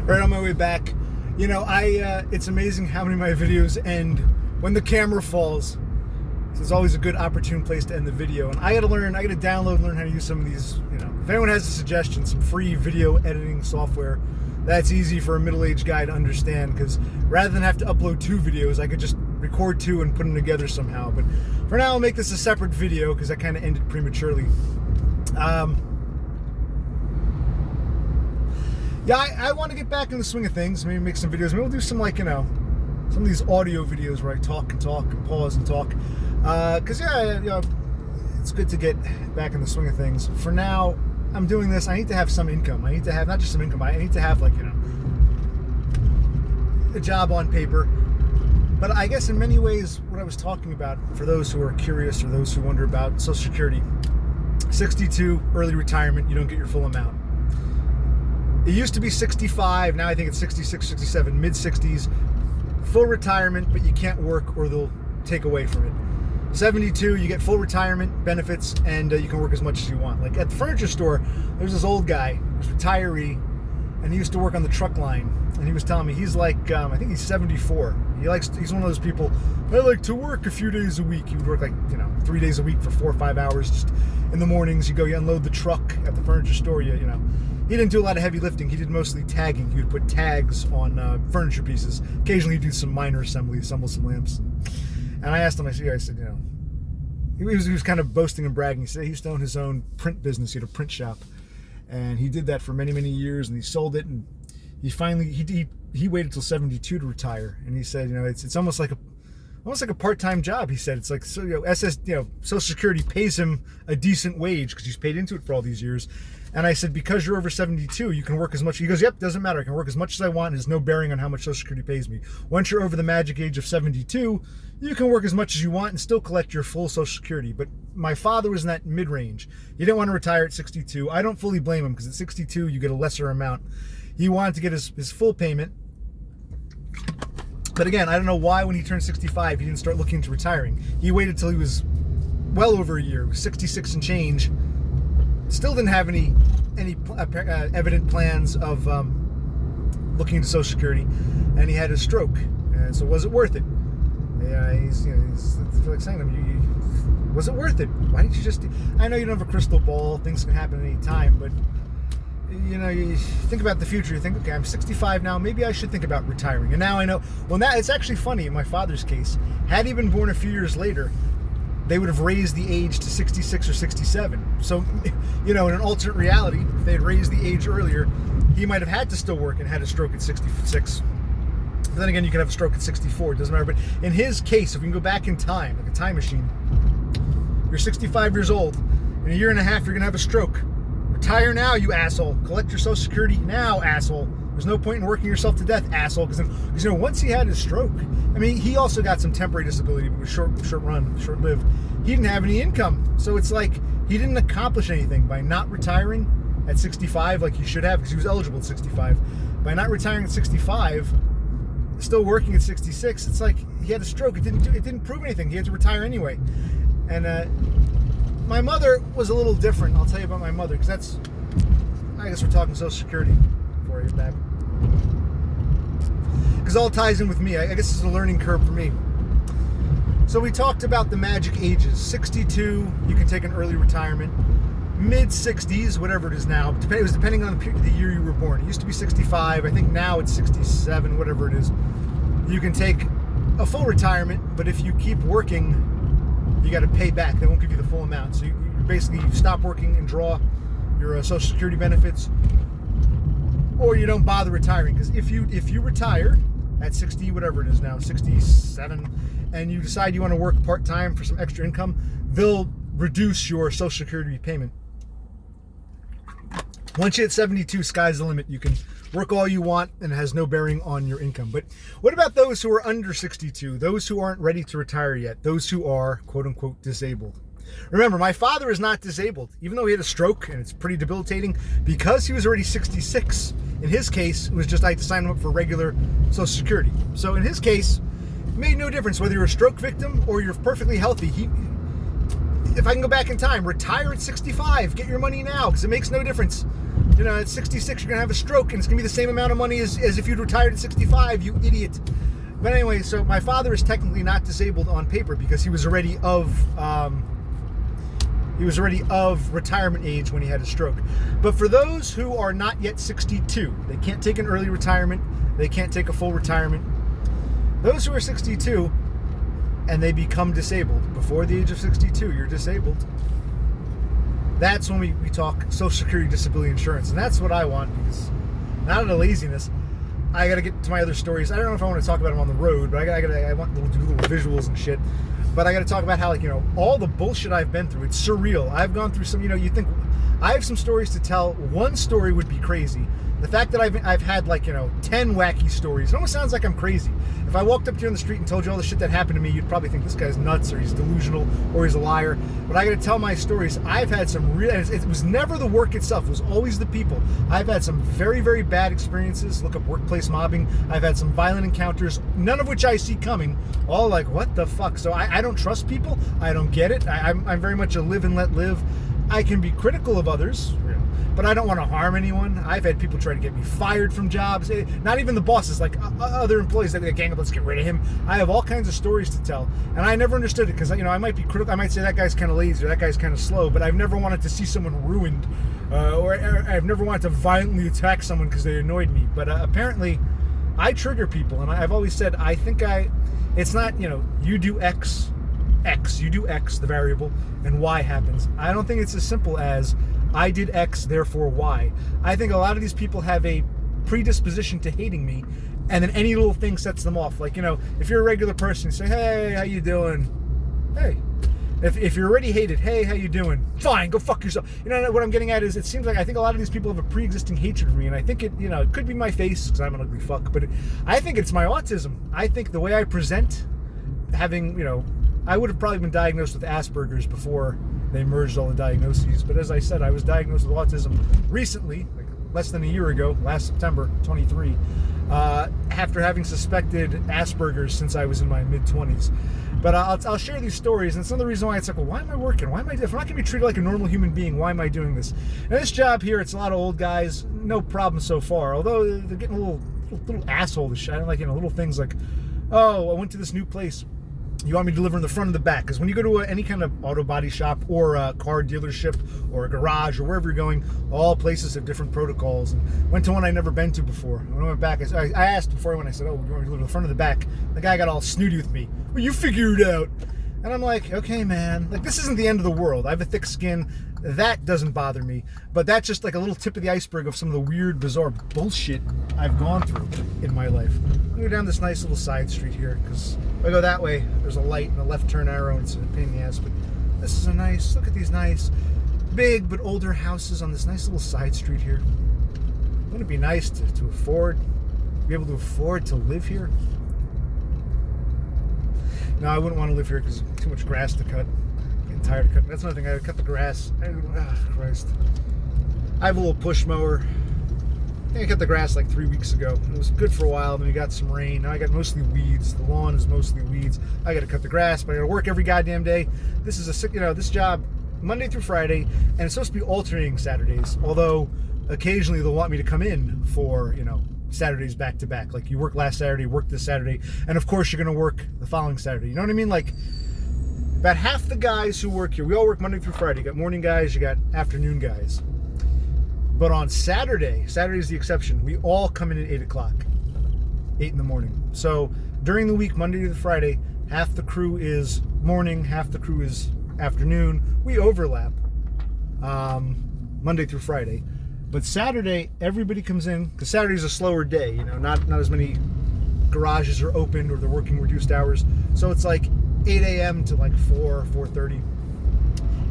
right on my way back. You know, it's amazing how many of my videos end when the camera falls. So it's always a good opportune place to end the video. And I gotta download and learn how to use some of these, you know, if anyone has a suggestion, some free video editing software that's easy for a middle-aged guy to understand, because rather than have to upload 2 videos, I could just record 2 and put them together somehow. But for now, I'll make this a separate video because I kind of ended prematurely. Yeah, I want to get back in the swing of things. Maybe make some videos. Maybe we'll do some, like, you know, some of these audio videos where I talk and pause and talk. Because, yeah, you know, it's good to get back in the swing of things. For now, I'm doing this. I need to have some income. I need to have not just some income. I need to have, like, you know, a job on paper. But I guess in many ways, what I was talking about, for those who are curious or those who wonder about Social Security, 62, early retirement, you don't get your full amount. It used to be 65, now I think it's 66, 67, mid-60s, full retirement, but you can't work or they'll take away from it. 72, you get full retirement benefits, and you can work as much as you want. Like at the furniture store, there's this old guy, this retiree, and he used to work on the truck line, and he was telling me he's like, I think he's 74. He's one of those people, I like to work a few days a week. He would work, like, you know, 3 days a week for 4 or 5 hours. Just in the mornings, you unload the truck at the furniture store, you know. He didn't do a lot of heavy lifting. He did mostly tagging. He would put tags on furniture pieces. Occasionally he'd do some minor assembly, assemble some lamps. And I asked him, I said, you know, he was kind of boasting and bragging. He said he used to own his own print business. He had a print shop. And he did that for many, many years, and he sold it, and he finally, he waited till 72 to retire. And he said, you know, it's almost like a part-time job. He said it's like, so, you know, Social Security pays him a decent wage because he's paid into it for all these years. And I said, because you're over 72, you can work as much. He goes, yep, doesn't matter. I can work as much as I want. There's no bearing on how much Social Security pays me. Once you're over the magic age of 72, you can work as much as you want and still collect your full Social Security. But my father was in that mid-range. He didn't want to retire at 62. I don't fully blame him, because at 62, you get a lesser amount. He wanted to get his full payment. But again, I don't know why when he turned 65, he didn't start looking into retiring. He waited till he was well over a year, 66 and change. Still didn't have any evident plans of looking into Social Security, and he had a stroke. And so, was it worth it? Yeah, he's like saying to him, was it worth it? Why didn't you just? I know you don't have a crystal ball; things can happen at any time. But you know, you think about the future. You think, okay, I'm 65 now. Maybe I should think about retiring. And now I know. Well, now it's actually funny. In my father's case, had he been born a few years later, they would have raised the age to 66 or 67. So, you know, in an alternate reality, if they had raised the age earlier, he might have had to still work and had a stroke at 66. But then again, you could have a stroke at 64. It doesn't matter. But in his case, if we can go back in time, like a time machine, you're 65 years old. In a year and a half, you're going to have a stroke. Retire now, you asshole. Collect your Social Security now, asshole. There's no point in working yourself to death, asshole. Because, you know, once he had his stroke, I mean, he also got some temporary disability, but it was short-lived. He didn't have any income. So it's like he didn't accomplish anything by not retiring at 65 like he should have, because he was eligible at 65. By not retiring at 65, still working at 66, it's like he had a stroke. It didn't prove anything. He had to retire anyway. And my mother was a little different. I'll tell you about my mother, because I guess we're talking Social Security before I get back. Because it all ties in with me. I guess this is a learning curve for me. So we talked about the magic ages. 62, you can take an early retirement. Mid-60s, whatever it is now. It was depending on the year you were born. It used to be 65. I think now it's 67, whatever it is. You can take a full retirement, but if you keep working, you got to pay back. They won't give you the full amount. So you stop working and draw your Social Security benefits, or you don't bother retiring. Because if you retire at 60, whatever it is now, 67, and you decide you want to work part-time for some extra income, they'll reduce your Social Security payment. Once you hit 72, sky's the limit. You can work all you want, and it has no bearing on your income. But what about those who are under 62, those who aren't ready to retire yet, those who are, quote-unquote, disabled? Remember, my father is not disabled, even though he had a stroke, and it's pretty debilitating, because he was already 66. In his case, it was just I had to sign him up for regular Social Security. So in his case, it made no difference whether you're a stroke victim or you're perfectly healthy. If I can go back in time, retire at 65, get your money now, because it makes no difference. at 66 you're going to have a stroke and it's going to be the same amount of money as if you'd retired at 65, you idiot. But anyway, so my father is technically not disabled on paper because he was already of retirement age when he had a stroke. But for those who are not yet 62, they can't take an early retirement, they can't take a full retirement. Those who are 62 and they become disabled before the age of 62, you're disabled. That's when we talk Social Security disability insurance. And that's what I want, because not out of laziness. I got to get to my other stories. I don't know if I want to talk about them on the road, but I want to do little visuals and shit. But I got to talk about how, all the bullshit I've been through. It's surreal. I've gone through some, you think I have some stories to tell. One story would be crazy. The fact that I've had 10 wacky stories. It almost sounds like I'm crazy. If I walked up to you on the street and told you all the shit that happened to me, you'd probably think this guy's nuts or he's delusional or he's a liar. But I got to tell my stories. I've had some real, it was never the work itself. It was always the people. I've had some very, very bad experiences. Look up workplace mobbing. I've had some violent encounters, none of which I see coming. All like, what the fuck? So I don't trust people. I don't get it. I'm very much a live and let live. I can be critical of others, but I don't want to harm anyone. I've had people try to get me fired from jobs. Not even the bosses, other employees that gang up, let's get rid of him. I have all kinds of stories to tell, and I never understood it because I might be critical. I might say that guy's kind of lazy or that guy's kind of slow, but I've never wanted to see someone ruined, or I've never wanted to violently attack someone because they annoyed me. But apparently, I trigger people, and I've always said it's not you do X, you do X, the variable, and Y happens. I don't think it's as simple as I did X, therefore Y. I think a lot of these people have a predisposition to hating me, and then any little thing sets them off. If you're a regular person, you say, hey, how you doing? Hey. If you're already hated, hey, how you doing? Fine, go fuck yourself. What I'm getting at is, it seems like I think a lot of these people have a pre-existing hatred for me, and I think it could be my face, because I'm an ugly fuck, but I think it's my autism. I think the way I present, I would have probably been diagnosed with Asperger's before they merged all the diagnoses. But as I said, I was diagnosed with autism recently, less than a year ago, last September 23, after having suspected Asperger's since I was in my mid-20s. But I'll share these stories, and some of the reason why it's well, why am I working? Why am I if I'm not going to be treated like a normal human being, why am I doing this? Now, this job here, it's a lot of old guys, no problem so far, although they're getting a little asshole-ish. I don't like, little things like, oh, I went to this new place. You want me to deliver in the front or the back? Because when you go to any kind of auto body shop or a car dealership or a garage or wherever you're going, all places have different protocols. And went to one I'd never been to before. When I went back, I asked before I went, I said, oh, you want me to deliver in the front or the back? The guy got all snooty with me. Well, you figure it out. And I'm like, okay, man. This isn't the end of the world. I have a thick skin. That doesn't bother me. But that's just a little tip of the iceberg of some of the weird, bizarre bullshit I've gone through in my life. I'm going to go down this nice little side street here, because if I go that way, there's a light and a left turn arrow, and it's a pain in the ass. But this is look at these nice, big but older houses on this nice little side street here. Wouldn't it be nice to be able to afford to live here? No, I wouldn't want to live here because too much grass to cut. I'm getting tired of cutting. That's another thing. I gotta cut the grass. Christ. I have a little push mower. I think I cut the grass 3 weeks ago. It was good for a while. Then we got some rain. Now I got mostly weeds. The lawn is mostly weeds. I got to cut the grass, but I got to work every goddamn day. This is this job Monday through Friday, and it's supposed to be alternating Saturdays. Although occasionally they'll want me to come in for Saturdays back to back. You work last Saturday, work this Saturday, and of course you're going to work the following Saturday. You know what I mean? About half the guys who work here, we all work Monday through Friday. You got morning guys, you got afternoon guys. But on Saturday's the exception. We all come in at 8 o'clock, 8 in the morning. So during the week, Monday to Friday, half the crew is morning, half the crew is afternoon. We overlap Monday through Friday. But Saturday, everybody comes in, because Saturday's a slower day, not as many garages are open or they're working reduced hours. So it's 8 a.m. to 4:30.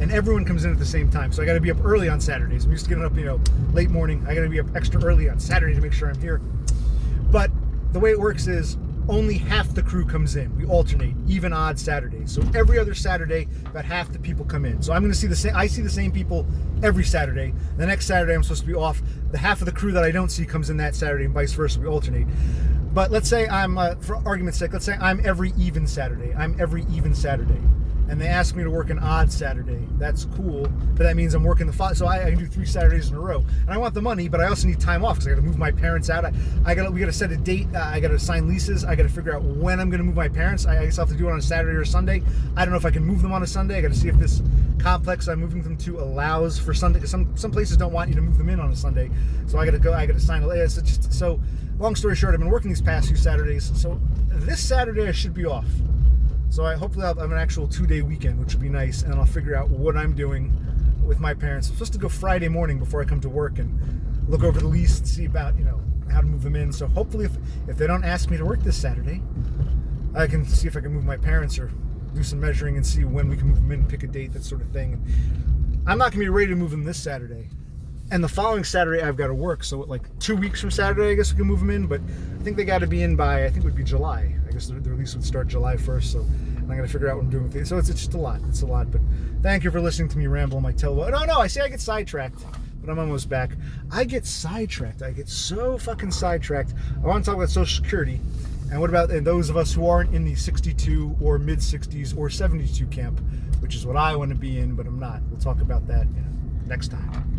And everyone comes in at the same time. So I got to be up early on Saturdays. I'm used to getting up, late morning. I got to be up extra early on Saturday to make sure I'm here. But the way it works is only half the crew comes in. We alternate, even odd Saturdays. So every other Saturday, about half the people come in. So I'm going to see I see the same people every Saturday. The next Saturday I'm supposed to be off. The half of the crew that I don't see comes in that Saturday, and vice versa. We alternate. But let's say I'm, for argument's sake, let's say I'm every even Saturday. and they asked me to work an odd Saturday. That's cool, but that means I'm working so I can do 3 Saturdays in a row. And I want the money, but I also need time off because I got to move my parents out. We got to set a date. I got to sign leases. I got to figure out when I'm going to move my parents. I guess I'll have to do it on a Saturday or a Sunday. I don't know if I can move them on a Sunday. I got to see if this complex I'm moving them to allows for Sunday. Some places don't want you to move them in on a Sunday, so I got to sign a. So long story short, I've been working these past few Saturdays. So this Saturday I should be off. So hopefully I'll have an actual 2-day weekend, which would be nice, and I'll figure out what I'm doing with my parents. I'm supposed to go Friday morning before I come to work and look over the lease and see about, how to move them in. So hopefully if they don't ask me to work this Saturday, I can see if I can move my parents or do some measuring and see when we can move them in, pick a date, that sort of thing. And I'm not going to be ready to move them this Saturday. And the following Saturday, I've got to work. So like 2 weeks from Saturday, I guess we can move them in. But I think they got to be in by, I think it would be July. I guess the release would start July 1st. So I'm going to figure out what I'm doing with it. So it's just a lot. It's a lot. But thank you for listening to me ramble on my tailbone. No, I say I get sidetracked, but I'm almost back. I get sidetracked. I get so fucking sidetracked. I want to talk about Social Security. And what about those of us who aren't in the 62 or mid-60s or 72 camp, which is what I want to be in, but I'm not. We'll talk about that next time.